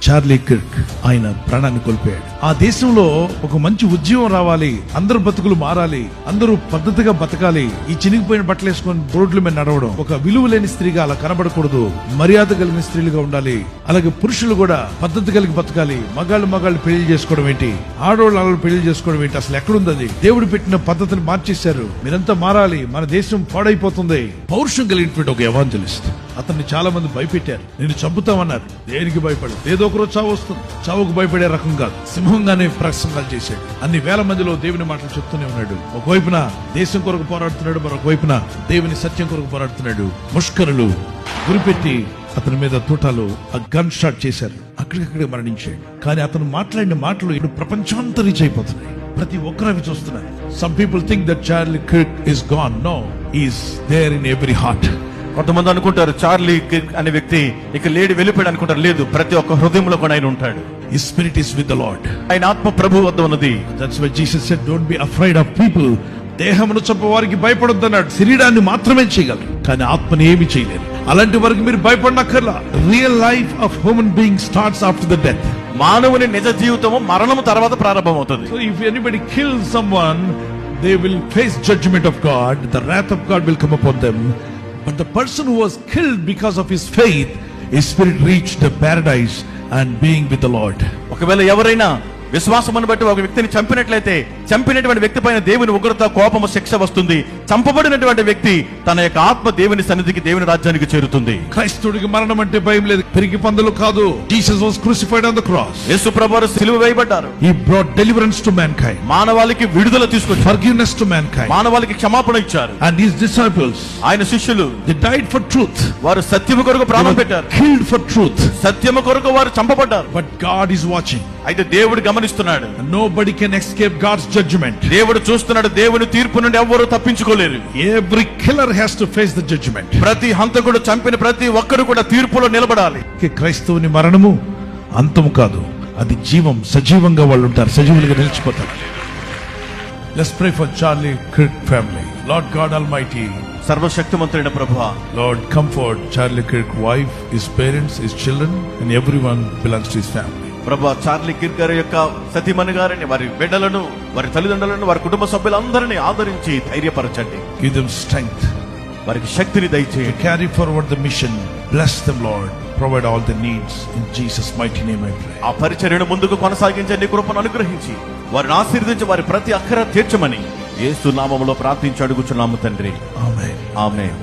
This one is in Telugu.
చార్లీ కిర్క్ ఆయన ప్రాణాన్ని కోల్పోయాడు. ఆ దేశంలో ఒక మంచి ఉద్యమం రావాలి, అందరూ బతుకులు మారాలి, అందరూ పద్ధతిగా బతకాలి. ఈ చినిగిపోయిన బట్టలు వేసుకొని రోడ్ల మీద నడవడం, ఒక విలువ లేని స్త్రీగా అలా కనబడకూడదు, మర్యాద కలిగిన స్త్రీలుగా ఉండాలి. అలాగే పురుషులు కూడా పద్ధతి కలిగి బతకాలి. మగాళ్ళు పెళ్లి చేసుకోవడం ఏంటి, ఆడవాళ్ళు పెళ్లి చేసుకోవడం ఏంటి, అసలు ఎక్కడుంది అది? దేవుడు పెట్టిన పద్ధతిని మార్చేశారు. మీరంతా మారాలి, మన దేశం పాడైపోతుంది. పౌరుషం కలిగినటువంటి ఒక ఎవాంజలిస్ట్, అతన్ని చాలా మంది భయపెట్టారు. నేను చంపుతామన్నారు. దేనికి భయపడదు, ఏదో ఒకరోజు చావు వస్తుంది. చావుకు భయపడే రకం కాదు, సింహంగానే ప్రసంగాలు చేశాడు. అన్ని వేల మందిలో దేవుని మాటలు చెప్తూనే ఉన్నాడు. ఒకవైపున దేశం కొరకు పోరాడుతున్నాడు, మరొక వైపున దేవుని సత్యం కొరకు పోరాడుతున్నాడు. ముష్కరులు గురిపెట్టి అతని మీద తూటాలు గన్ షాట్ చేశారు. అక్కడికక్కడే మరణించాడు. కానీ అతను మాట్లాడిన మాటలు ఇప్పుడు ప్రపంచాంతా రీచ్ అయిపోతున్నాయి. ప్రతి ఒక్కరు అవి చూస్తున్నారు. Some people think that Charlie Kirk is gone. No, he is there in every heart. కొంతమంది అనుకుంటారు చార్లీ కిర్క్ అనే వ్యక్తి ఇక లేడి వెళ్ళిపోయాడు అనుకుంటారు. లేదు, ప్రతి ఒక్క హృదయంలో కూడా ఆయన ఉంటాడు. His spirit is with the Lord. ఆయన ఆత్మ ప్రభు వద్ద ఉన్నది. That's why Jesus said, don't be afraid of people. దేహమును చంపే వారికి భయపడొద్దన్నాడు. శరీరాన్ని మాత్రమే చేయగలరు, కానీ ఆత్మని ఏమి చేయలేరు. అలాంటి వరకు మీరు భయపడనక్కర్లా. Real life of human being starts after the death. మానవుని నిజ జీవితము మరణము తర్వాత ప్రారంభమవుతుంది. So if anybody kills someone, they will face judgment of God. The wrath of God will come upon them. But the person who was killed because of his faith, his spirit reached the paradise and being with the Lord. ఒకవేళ ఎవరైనా విశ్వాసమును బట్టి ఒక వ్యక్తిని చంపినట్లయితే చంపినటువంటి వ్యక్తి పైన దేవుని ఉగ్రత, కోపము, శిక్ష వస్తుంది. చంపబడినటువంటి వ్యక్తి తన యొక్క ఆత్మ దేవుని సన్నిధికి, దేవుని రాజ్యానికి చేరుతుంది. క్రైస్తవుడికి మరణం అంటే భయం లేదు, పెరిగి పందులు కాదు. Jesus was crucified on the cross. యేసు ప్రభువు సిలువ వేయబడ్డారు. He brought deliverance to mankind. మానవాళికి విడుదల తీసుకొచ్చారు. Forgiveness to mankind. మానవాళికి క్షమాపణ ఇచ్చారు. And his disciples, ఆయన శిష్యులు, they died for truth. వారు సత్యము కొరకు ప్రాణం పెట్టారు. Killed for truth. సత్యము కొరకు వారు చంపబడ్డారు. But God is watching. అయితే దేవుడు గమనిస్తున్నాడు. Nobody can escape God's judgment. దేవుడు చూస్తున్నాడు. దేవుని తీర్పు నుండి ఎవ్వరూ తప్పించుకోలేరు. Every killer has to face the judgment. ప్రతి హంతకుడు చంపిన ప్రతి ఒక్కరు కూడా తీర్పులో నిలబడాలి. క్రైస్తవుని మరణము అంతము కాదు, అది జీవం. సజీవంగా వాళ్ళు ఉంటారు, సజీవులుగా నిలిచిపోతారు. Let's pray for Charlie Kirk family. Lord God Almighty, సర్వశక్తిమంతుడైన ప్రభువా, Lord, comfort Charlie Kirk wife, his parents, his children, and everyone belongs to his family. ప్రభువా, చార్లీ కిర్క్ గారి యొక్క సతీమణి గారిని, వారి బిడ్డలను, వారి తల్లిదండ్రులను, వారి కుటుంబ సభ్యులందరినీ ఆదరించి ధైర్యపరచండి. Give them strength, వారికి శక్తిని దయచేయండి. carry forward the mission. Bless them, Lord. Provide all the needs. In Jesus' mighty name I pray. ఆ పరిచర్యను ముందుకు కొనసాగించే నీ కృపను అనుగ్రహించి వారిని ఆశీర్వదించి వారి ప్రతి అక్కర తీర్చమని యేసు నామములో ప్రార్థించి అడుగుచున్నాము తండ్రి. Amen. ఆమేన్.